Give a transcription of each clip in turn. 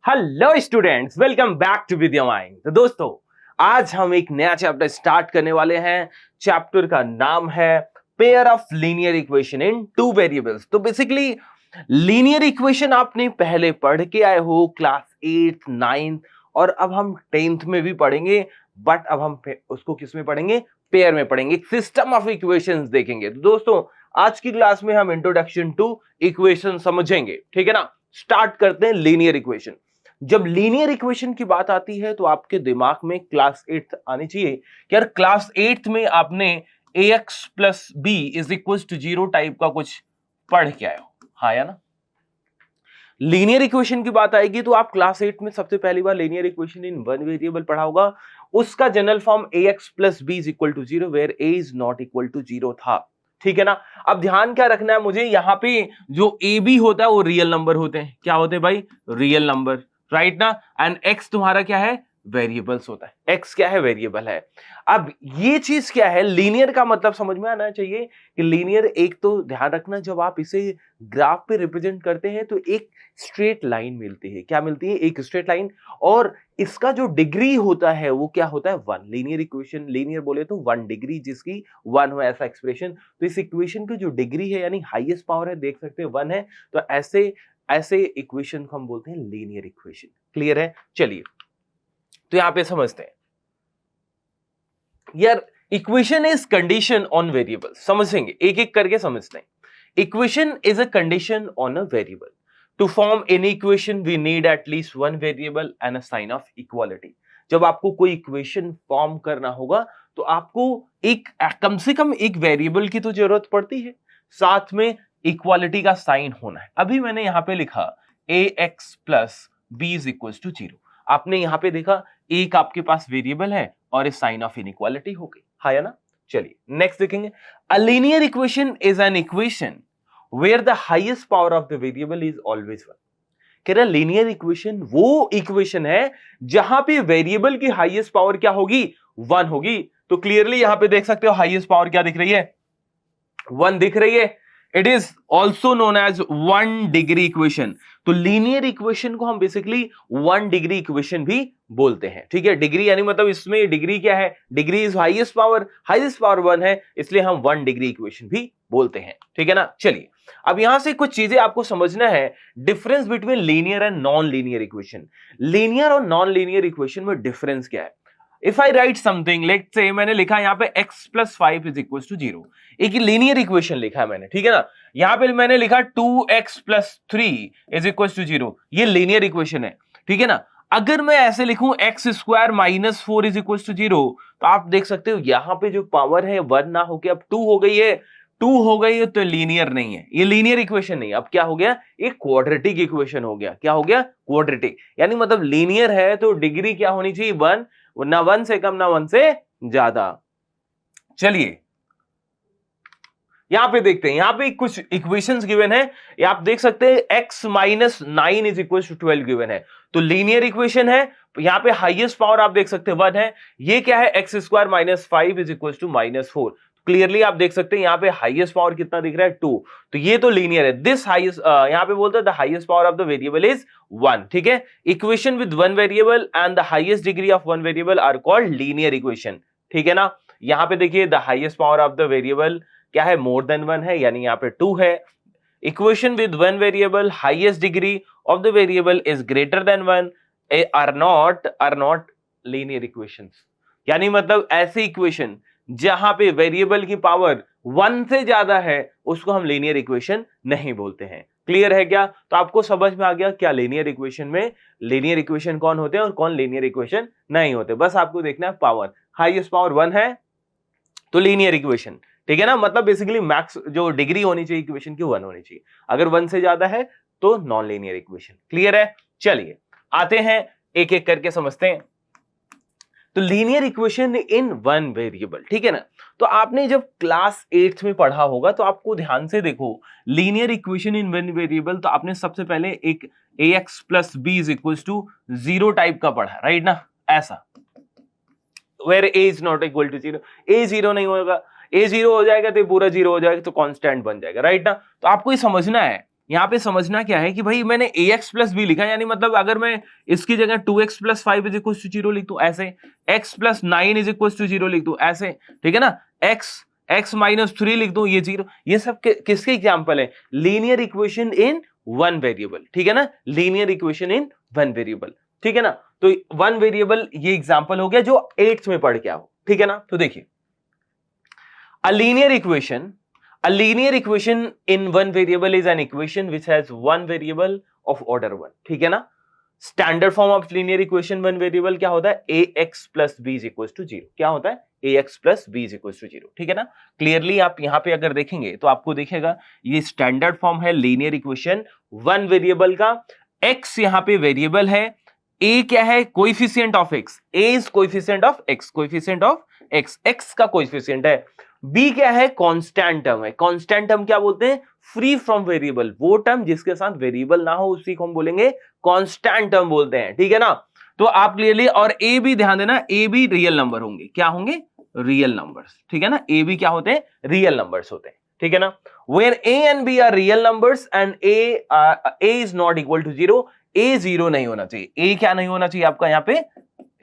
Hello students, welcome back to with your mind. तो दोस्तों, आज हम एक नया चैप्टर स्टार्ट करने वाले हैं। चैप्टर का नाम है pair of linear equation in two variables. तो बेसिकली लीनियर इक्वेशन आपने पहले पढ़ के आए हो क्लास 8th 9th और अब हम 10th में भी पढ़ेंगे, बट अब हम उसको किस में पढ़ेंगे? पेयर में पढ़ेंगे। एक सिस्टम ऑफ इक्वेशंस देखेंगे। तो दोस्तों, आज की क्लास में हम इंट्रोडक्शन टू इक्वेशन समझेंगे, ठीक है ना। स्टार्ट करते हैं लीनियर इक्वेशन। जब लीनियर इक्वेशन की बात आती है तो आपके दिमाग में क्लास 8th आनी चाहिए कि यार क्लास 8th में आपने ax plus B is equal to 0 type का कुछ पढ़ के आए हो, हाँ या ना। लीनियर इक्वेशन की बात आएगी तो आप क्लास 8 में सबसे पहली बार linear equation in one variable पढ़ा होगा। उसका general form ax plus B is equal to 0 where a is not equal to 0 था, ठीक है ना। अब ध्यान क्या रखना है मुझे, यहां पे जो ए बी होता है वो रियल नंबर होते हैं। क्या होते हैं भाई? रियल नंबर, राइट ना। एंड एक्स तुम्हारा क्या है? वेरिएबल्स होता है। एक्स क्या है? वेरिएबल है। अब ये चीज क्या है? लीनियर का मतलब समझ में आना चाहिए कि लीनियर, एक तो ध्यान रखना, जब आप इसे ग्राफ पे रिप्रेजेंट करते हैं तो एक स्ट्रेट लाइन मिलती है। क्या मिलती है? एक स्ट्रेट लाइन। और इसका जो डिग्री होता है वो क्या होता है? 1। लीनियर इक्वेशन, लीनियर बोले तो 1 डिग्री जिसकी 1 हो, ऐसा एक्सप्रेशन। तो इस इक्वेशन की जो डिग्री है यानी हाईएस्ट पावर है, देख सकते हैं 1 है। तो ऐसे ऐसे इक्वेशन को हम बोलते हैं लीनियर इक्वेशन। क्लियर है? चलिए, तो यहां पे समझते हैं यार, equation is condition on variable. समझेंगे, एक एक करके समझते हैं। Equation is a condition on a variable. To form any equation we need at least one variable and a sign of equality. जब आपको कोई इक्वेशन फॉर्म करना होगा तो आपको एक कम से कम एक वेरिएबल की तो जरूरत पड़ती है, साथ में इक्वालिटी का साइन होना है। अभी मैंने यहां पे लिखा ax plus B is equal to 0। आपने यहां पे देखा एक आपके पास वेरिएबल है और इस साइन ऑफ इनइक्वालिटी हो गई, हाँ या ना। चलिए नेक्स्ट देखेंगे। A linear equation is an equation where the highest power of the variable is always 1। कह रहा लीनियर इक्वेशन वो इक्वेशन है जहां पे वेरिएबल की हाईएस्ट पावर क्या होगी? 1 होगी। तो क्लियरली यहां पे देख सकते हो हाईएस्ट पावर क्या दिख रही है? 1 दिख रही है। It is also known as 1 degree equation. तो लीनियर इक्वेशन को हम बेसिकली 1 डिग्री इक्वेशन भी बोलते हैं, ठीक है। डिग्री यानी मतलब इसमें डिग्री क्या है? डिग्री इज हाईएस्ट पावर 1 है, इसलिए हम 1 डिग्री इक्वेशन भी बोलते हैं, ठीक है ना। चलिए, अब यहां से कुछ चीजें आपको समझना है। Difference between linear and non linear equation. Linear और नॉन लीनियर इक्वेशन में डिफरेंस क्या है? If I write something, let's say मैंने लिखा यहां पे x plus 5 is equal to 0, एक लीनियर इक्वेशन लिखा है मैंने, ठीक है ना। यहां पे मैंने लिखा 2x plus 3 is equal to 0, ये लीनियर इक्वेशन है, ठीक है ना। अगर मैं ऐसे लिखूं x square minus 4 is equal to 0, तो आप देख सकते हो यहां पे जो पावर है 1 ना होके अब 2 हो गई है। 2 हो गई है तो लीनियर नहीं है, ये लीनियर इक्वेशन नहीं। अब क्या हो गया? एक क्वाड्रेटिक इक्वेशन हो गया। क्या हो गया? क्वाड्रेटिक। यानी मतलब लीनियर है तो डिग्री क्या होनी चाहिए? 1, ना 1 से कम ना 1 से ज्यादा। चलिए यहां पे देखते हैं, यहां पे कुछ इक्वेशंस गिवन है, ये आप देख सकते हैं x minus 9 is equal to 12 given है। तो लीनियर इक्वेशन है, यहां पे हाईएस्ट पावर आप देख सकते हैं 1 है। ये क्या है? X square minus 5 is equal to minus 4। Clearly आप देख सकते हैं यहां पे हाईएस्ट पावर कितना दिख रहा है? 2। तो ये तो लीनियर है। दिस हाईएस्ट, यहां पे बोलते हैं the highest power of the variable is 1, ठीक है। Equation with one variable and the highest degree of one variable are called linear equation, ठीक है ना। यहां पे देखिए the highest power of the variable क्या है? मोर देन 1 है, यानी यहां पे 2 है। Equation with one variable highest degree of the variable is greater than 1 are not linear equations. यानी मतलब ऐसी इक्वेशन जहां पे वेरिएबल की पावर 1 से ज्यादा है उसको हम लीनियर इक्वेशन नहीं बोलते हैं। क्लियर है क्या? तो आपको समझ में आ गया क्या लीनियर इक्वेशन में लीनियर इक्वेशन कौन होते हैं और कौन लीनियर इक्वेशन नहीं होते। बस आपको देखना है पावर, हाईएस्ट पावर 1 है तो लीनियर इक्वेशन, ठीक है ना। मतलब बेसिकली मैक्स जो डिग्री होनी चाहिए इक्वेशन की 1 होनी चाहिए, अगर 1 से ज्यादा है तो नॉन लीनियर इक्वेशन। क्लियर है? चलिए आते हैं एक एक करके समझते हैं। तो linear equation in one variable, ठीक है ना। तो आपने जब क्लास 8th में पढ़ा होगा तो आपको ध्यान से देखो, linear equation in one variable तो आपने सबसे पहले एक ax plus B is equal to 0 type का पढ़ा, राइट ना। ऐसा where A is not equal to 0, A 0 नहीं होगा, ए 0 हो जाएगा तो पूरा 0 हो जाएगा तो कांस्टेंट बन जाएगा, राइट ना। तो आपको ये समझना है यहाँ पे समझना क्या है कि भाई मैंने ax प्लस बी लिखा, यानी मतलब अगर मैं इसकी जगह 2x plus 5 is equal to 0 लिख दूं ऐसे, x plus 9 is equal to 0 लिख दूं ऐसे, ठीक है ना, x माइनस 3 लिख दूं, ये 0, ये सब किसके एग्जाम्पल है? Linear equation in one variable, ठीक है ना, linear equation in one variable, ठीक है ना। तो वन वेरिएबल ये एग्जाम्पल हो गया जो 8th में पढ़ के आओ, ठीक है ना। तो देखिए a linear equation in one variable is an equation which has one variable of order 1, ठीक है ना। Standard form of linear equation one variable क्या होता है? ax plus b is equal to 0, क्या होता है? ax plus b is equal to 0, ठीक है ना। क्लियरली आप यहां पे अगर देखेंगे तो आपको दिखेगा ये स्टैंडर्ड फॉर्म है लीनियर इक्वेशन वन वेरिएबल का। x यहां पे वेरिएबल है, a क्या है? Coefficient of x, a is coefficient of x, coefficient of x, x का कोएफिशिएंट है। b क्या है? कांस्टेंट टर्म है। कांस्टेंट टर्म क्या बोलते हैं? फ्री फ्रॉम वेरिएबल, वो टर्म जिसके साथ वेरिएबल ना हो उसी को हम बोलेंगे कांस्टेंट टर्म बोलते हैं, ठीक है ना। तो आप क्लियरली, और ए भी ध्यान देना, ए भी रियल नंबर होंगे, क्या होंगे? रियल नंबर्स, ठीक है ना। ए भी क्या होते हैं? रियल नंबर्स होते हैं, ठीक है ना। Where A and B are real numbers and A is not equal to 0, A 0 नहीं होना चाहिए। ए क्या नहीं होना चाहिए आपका यहाँ पे?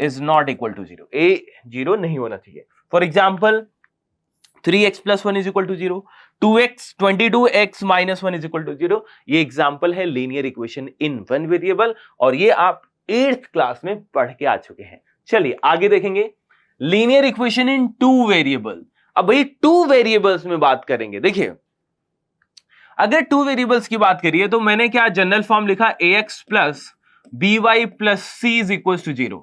Is not equal to 0, A 0 नहीं होना चाहिए। For example 3x plus 1 is equal to 0, 22x minus 1 is equal to 0, ये एग्जाम्पल है linear equation in one variable, और ये आप 8th क्लास में पढ़ के आ चुके हैं। चलिए आगे देखेंगे linear equation in two variable. अब भाई टू वेरिएबल्स में बात करेंगे। देखिए अगर टू वेरिएबल्स की बात करिए तो मैंने क्या जनरल फॉर्म लिखा? ax plus by plus c is equal to 0,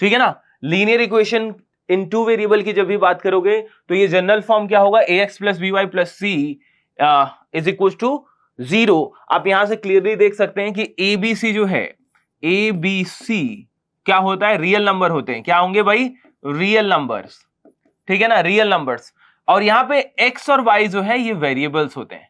ठीक है ना। Linear equation in two variable की जब भी बात करोगे तो ये जनरल फॉर्म क्या होगा? ax plus by plus c is equal to 0। आप यहां से क्लियरली देख सकते हैं कि abc जो है, abc क्या होता है? रियल नंबर होते हैं। क्या होंगे भाई? रियल नंबर्स, ठीक है ना, रियल नंबर्स। और यहां पे x और y जो है ये वेरिएबल्स होते हैं,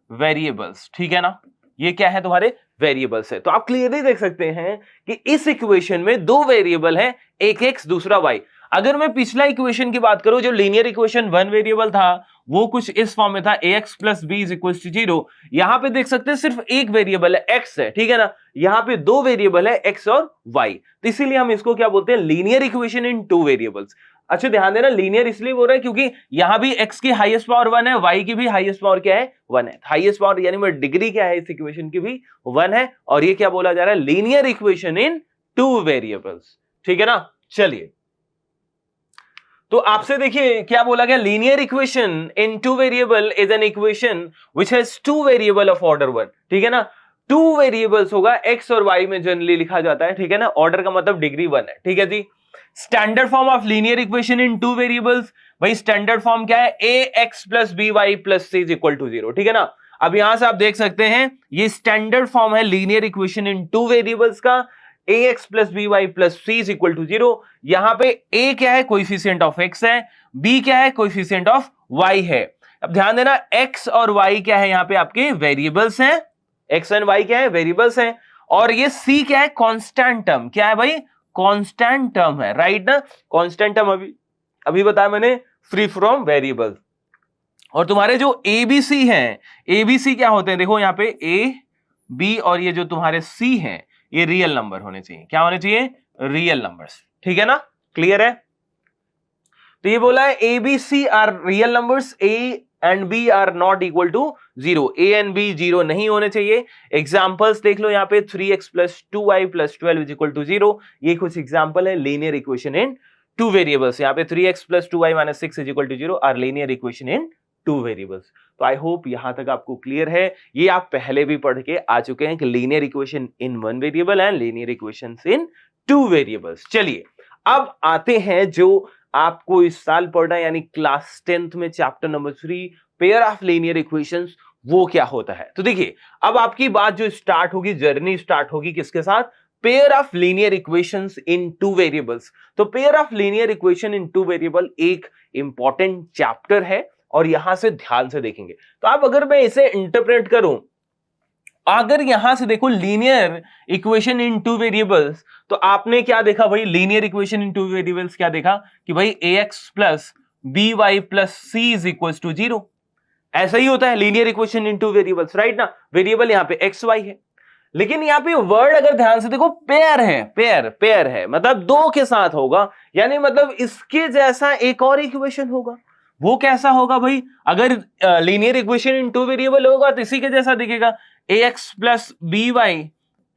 वेरिएबल्स, ठीक है ना। ये क्या है? तुम्हारे वेरिएबल्स है। तो आप क्लियरली देख सकते हैं कि इस इक्वेशन में दो वेरिएबल है, एक x दूसरा y। अगर मैं पिछला इक्वेशन की बात करूं जो लीनियर इक्वेशन वन वेरिएबल था वो कुछ इस फॉर्म में था, ax plus b is equal to 0। यहां पे देख सकते हैं सिर्फ एक वेरिएबल है, x है, ठीक है ना। यहां पे दो वेरिएबल है, x और y, तो इसीलिए हम इसको क्या बोलते हैं? Linear equation in two variables. अच्छा ध्यान देना, लीनियर इसलिए बोल रहे हैं क्योंकि यहां भी x की हाईएस्ट पावर 1 है, y की भी हाईएस्ट पावर क्या है? 1 है। हाईएस्ट पावर यानी मैं डिग्री क्या है इस इक्वेशन की भी 1 है, और ये क्या बोला जा रहा है? Linear equation in two variables, ठीक है ना। चलिए तो आपसे देखिए क्या बोला गया? Linear equation in two variable is an equation which has two variable of order 1, ठीक है ना। टू वेरिएबल्स होगा, x और y में जनरली लिखा जाता है, ठीक है ना। ऑर्डर का मतलब डिग्री 1 है, ठीक है जी। Standard form of linear equation in two variables, भाई स्टैंडर्ड फॉर्म क्या है? ax plus by plus c is equal to 0, ठीक है ना। अब यहां से आप देख सकते हैं ये स्टैंडर्ड फॉर्म है linear equation in two variables का, ax plus by plus c is equal to 0। यहां पे a क्या है? कोएफिशिएंट ऑफ x है, b क्या है? कोएफिशिएंट ऑफ y है। अब ध्यान देना x और y क्या है? यहां पे आपके वेरिएबल्स हैं, x एंड y क्या है? वेरिएबल्स हैं। और ये c क्या है? Constant term. क्या है भाई? कांस्टेंट टर्म है, राइट ना। कांस्टेंट टर्म अभी बताया मैंने, फ्री फ्रॉम वेरिएबल। और तुम्हारे जो abc हैं, abc क्या होते हैं? देखो यहाँ पे a b और ये जो तुम्हारे c हैं ये रियल नंबर होने चाहिए। क्या होने चाहिए? रियल नंबर्स, ठीक है ना। क्लियर है? तो ये बोला है A B C are real numbers, A and B are not equal to 0, A and B 0 नहीं होने चाहिए। एग्जांपल्स देख लो यहाँ पे 3x plus 2y plus 12 is equal to 0, ये कुछ एग्जांपल है linear equation in two variables. यहाँ पे 3x plus 2y minus 6 is equal to 0 are linear equation in two variables. तो आई होप यहां तक आपको क्लियर है। ये आप पहले भी पढ़ के आ चुके हैं कि linear equation in one variable and linear equations in two variables. चलिए अब आते हैं जो आपको इस साल पढ़ना है, यानी क्लास 10th में chapter number 3 pair of linear equations, वो क्या होता है। तो देखिए अब आपकी बात जो स्टार्ट होगी, जर्नी स्टार्ट होगी किसके साथ? Pair of linear equations in two variables. तो pair of linear equation in two variable एक इंपॉर्टेंट चैप्टर है और यहां से ध्यान से देखेंगे। तो अब अगर मैं इसे इंटरप्रेट करूं, अगर यहां से देखो linear equation in two variables, तो आपने क्या देखा भाई? Linear equation in two variables क्या देखा कि भाई ax plus by plus c is equal to 0। ऐसा ही होता है linear equation in two variables, right ना। वेरिएबल यहाँ पे एक्स वाई है, लेकिन यहाँ पे वर्ड अगर ध्यान से देखो पेयर है, पेयर है, मतलब दो के साथ होगा, यानी मतलब इसके जैसा एक और इक्वेशन होगा। वो कैसा होगा भाई? अगर linear equation in two variable होगा तो इसी के जैसा दिखेगा, ax plus b y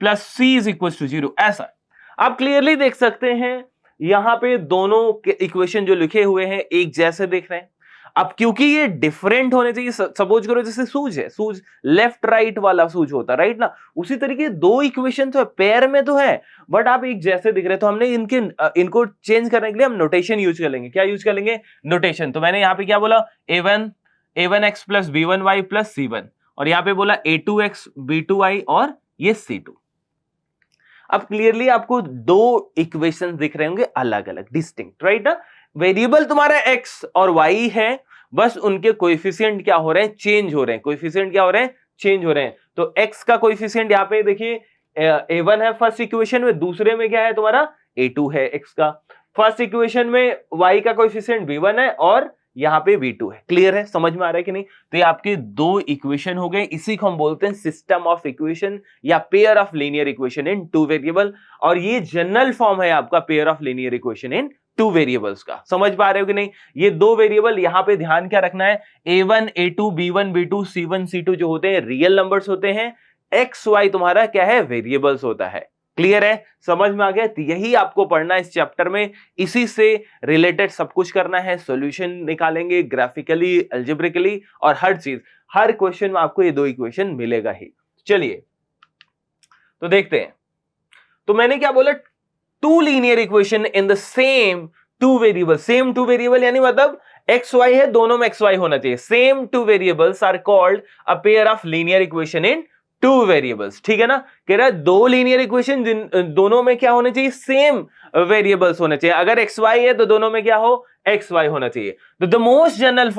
plus c is equal to 0, ऐसा। आप क्लियरली देख सकते हैं यहां पे दोनों के इक्वेशन जो लिखे हुए हैं एक जैसे दिख रहे हैं। अब क्योंकि ये डिफरेंट होने चाहिए, सपोज करो जैसे सूज है, सूज लेफ्ट राइट वाला सूज होता, राइट ना, उसी तरीके दो इक्वेशन तो है, पेयर में तो है, बट आप एक जैसे दिख रहे हैं, तो हमने इनको चेंज करने के लिए हम नोटेशन यूज कर लेंगे। क्या यूज कर लेंगे? नोटेशन। तो मैंने यहाँ पे क्या बोला? a1 x plus b1 y plus c1, और यहाँ पे बोला a2 x b2 y और ये c2। अब क्लियरली आपको दो इक्वेशन दिख रहे होंगे अलग अलग, डिस्टिंक्ट, राइट ना। वेरिएबल तुम्हारा x और y है, बस उनके कोएफिशिएंट क्या हो रहे हैं? चेंज हो रहे हैं। कोएफिशिएंट क्या हो रहे हैं? चेंज हो रहे हैं। तो x का कोएफिशिएंट यहाँ पे देखिए a1 है फर्स्ट इक्वेशन में, दूसरे में क्या है तुम्हारा? a2 है x का। फर्स्ट इक्वेशन में y का कोएफिशिएंट b1 है और यहाँ पे v2 है। क्लियर है? समझ में आ रहा है कि नहीं? तो ये आपके दो इक्वेशन हो गए, इसी को हम बोलते हैं सिस्टम ऑफ इक्वेशन या pair of linear equation in two variable, और ये जनरल फॉर्म है आपका pair of linear equation in two variables का। समझ पा रहे हो कि नहीं? ये दो वेरिएबल, यहां पे ध्यान क्या रखना है? a1 a2 b1 b2 c1 c2 जो होते हैं रियल नंबर्स होते हैं, x y तुम्हारा क्या है? वेरिएबल्स होता है। क्लियर है? समझ में आ गया? तो यही आपको पढ़ना है इस चैप्टर में, इसी से रिलेटेड सब कुछ करना है, सॉल्यूशन निकालेंगे ग्राफिकली, अलजेब्रिकली, और हर चीज, हर क्वेश्चन में आपको ये दो इक्वेशन मिलेगा ही। चलिए तो देखते हैं। तो मैंने क्या बोला? Two linear equation in the same two variable. Same two variable यानी मतलब एक्स वाई है, दोनों में एक्स वाई होना चाहिए। Same two variables are called a pair of linear equation in two variables. ठीक है ना? कह रहा है दो लीनियर इक्वेशन दोनों में क्या होने चाहिए? सेम वेरिएबल्स होने चाहिए। अगर एक्स वाई है तो दोनों में क्या हो? एक्स वाई होना चाहिए। तो the most general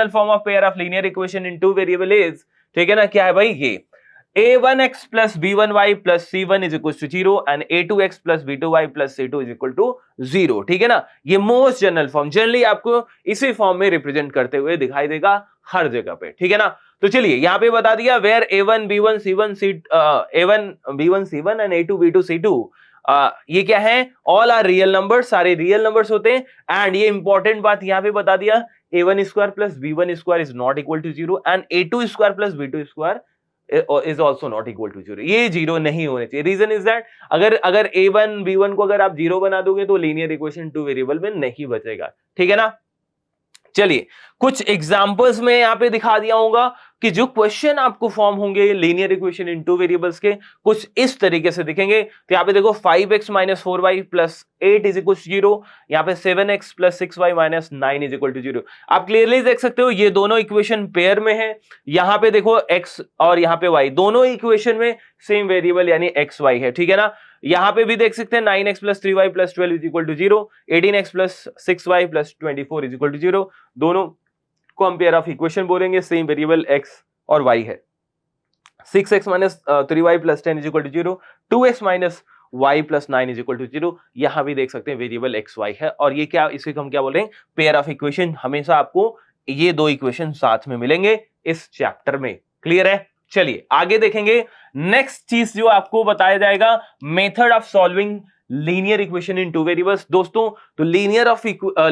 form of pair of linear equation in two variable is, ठीक है ना, क्या है भाई? ये a1x plus b1y plus c1 is equal to 0 and a2x plus b2y plus c2 is equal to 0। ठीक है ना? ये मोस्ट जनरल फॉर्म, जनरली आपको इसी फॉर्म में रिप्रेजेंट करते हुए दिखाई देगा हर जगह पे। ठीक है ना? तो चलिए यहां पे बता दिया where a1 b1 c1 a1 b1 c1 and a2 b2 c2 ये क्या है? ऑल आर रियल नंबर्स, सारे रियल नंबर्स होते हैं। एंड ये इंपॉर्टेंट बात यहां पे बता दिया, a1 square plus b1 square is not equal to 0 and a2 square plus b2 square is also not equal to 0। ये जीरो नहीं होने चाहिए। रीजन इज दैट अगर a1 b1 को अगर आप जीरो बना दोगे तो लीनियर इक्वेशन टू वेरिएबल में नहीं बचेगा। ठीक है ना? चलिए कुछ एग्जांपल्स में यहां पे दिखा दिया होगा कि जो क्वेश्चन आपको फॉर्म होंगे linear equation in two variables के, कुछ इस तरीके से दिखेंगे। तो यहां पे देखो 5x minus 4y plus 8 is equal to 0, यहाँ पे 7x plus 6y minus 9 is equal to 0। आप क्लियरली देख सकते हो ये दोनों इक्वेशन पेयर में है। यहाँ पे देखो x और यहाँ पे y, दोनों इक्वेशन में सेम वेरिएबल यानी एक्स वाई है। ठीक है ना? यहां पे भी देख सकते हैं 9x plus 3y plus 12 is equal to 0, 18x plus 6y plus 24 is equal to 0। दोनों को हम पेयर ऑफ इक्वेशन बोलेंगे, सेम वेरिएबल x और y है। 6x minus 3y plus 10 is equal to 0, 2x minus y plus 9 is equal to 0। यहां भी देख सकते हैं वेरिएबल एक्स वाई है, और ये क्या, इसे हम क्या बोल रहे हैं? Pair of equation. हमेशा आपको ये दो इक्वेशन साथ में मिलेंगे इस चैप्टर में। क्लियर है? चलिए आगे देखेंगे। नेक्स्ट चीज जो आपको बताया जाएगा, method of solving linear equation in two variables. दोस्तों तो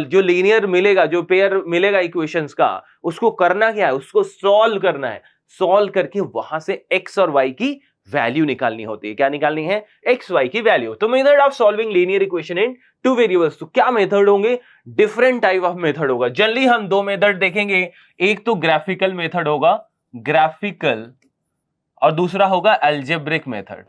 जो लीनियर मिलेगा, जो पेयर मिलेगा इक्वेशंस का, उसको करना क्या है? उसको सॉल्व करना है। सॉल्व करके वहां से एक्स और वाई की वैल्यू निकालनी होती है। क्या निकालनी है? एक्स वाई की वैल्यू। तो method of solving linear equation in two variables, तो क्या मेथड होंगे? डिफरेंट टाइप ऑफ मेथड होगा। जनरली हम दो मेथड देखेंगे, एक तो ग्राफिकल मेथड होगा, ग्राफिकल, और दूसरा होगा अलजेब्रिक मेथड।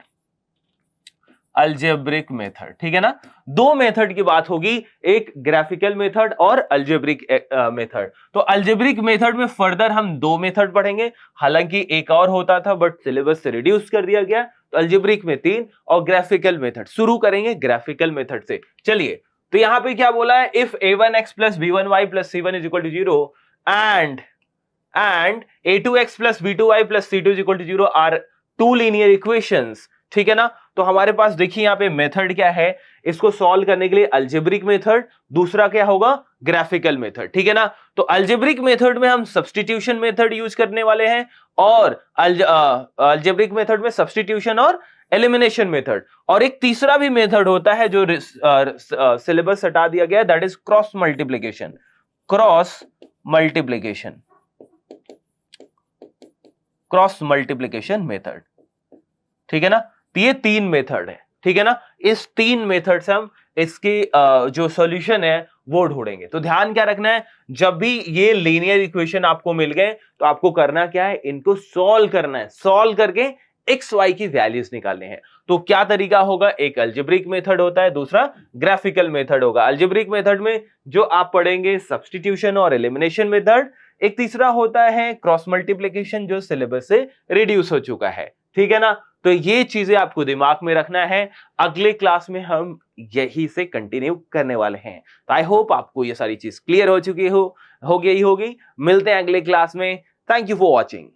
अलजेब्रिक मेथड, ठीक है ना? दो मेथड की बात होगी, एक ग्राफिकल मेथड और अलजेब्रिक मेथड। तो अलजेब्रिक मेथड में फर्दर हम दो मेथड पढ़ेंगे, हालांकि एक और होता था बट सिलेबस से रिड्यूस कर दिया गया। तो अलजेब्रिक में 3 और ग्राफिकल मेथड। शुरू करेंगे ग्राफिकल मेथड से। चलिए तो यहां पे क्या बोला है? If a1x plus b1y plus c1 is equal to 0 and a2x plus b2y plus c2 is equal to 0 are two linear equations, ठीक है ना। तो हमारे पास देखिए यहाँ पे मेथड क्या है, इसको सॉल्व करने के लिए अल्जेब्रिक मेथड, दूसरा क्या होगा ग्राफिकल मेथड, ठीक है ना। तो अल्जेब्रिक मेथड में हम सब्स्टिट्यूशन मेथड यूज करने वाले हैं और अल्जेब्रिक मेथड में सब्स्टिट्यूशन और एलिमिनेशन मेथड, और एक तीसरा भी मेथड होता है जो सिलेबस हटा दिया गया है, that is cross multiplication. Cross multiplication, cross multiplication method, ठीक है ना। तो ये 3 मेथड है, ठीक है ना। इस 3 मेथड से हम इसकी जो सॉल्यूशन है वो ढूंढेंगे। तो ध्यान क्या रखना है, जब भी ये लीनियर इक्वेशन आपको मिल गए तो आपको करना क्या है, इनको सॉल्व करना है, सॉल्व करके एक्स वाई की वैल्यूज निकालने हैं। तो क्या तरीका होगा, एक अल्जेब्रिक मेथड होता है, दूसरा ग्राफिकल मेथड होगा। अल्जेब्रिक मेथड में जो आप पढ़ेंगे सब्स्टिट्यूशन और एलिमिनेशन मेथड, एक तीसरा होता है क्रॉस मल्टीप्लिकेशन जो सिलेबस से रिड्यूस हो चुका है, ठीक है ना। तो ये चीजें आपको दिमाग में रखना है, अगले क्लास में हम यही से कंटिन्यू करने वाले हैं। तो आई होप आपको ये सारी चीज क्लियर हो चुकी हो गई होगी। मिलते हैं अगले क्लास में। Thank you for watching.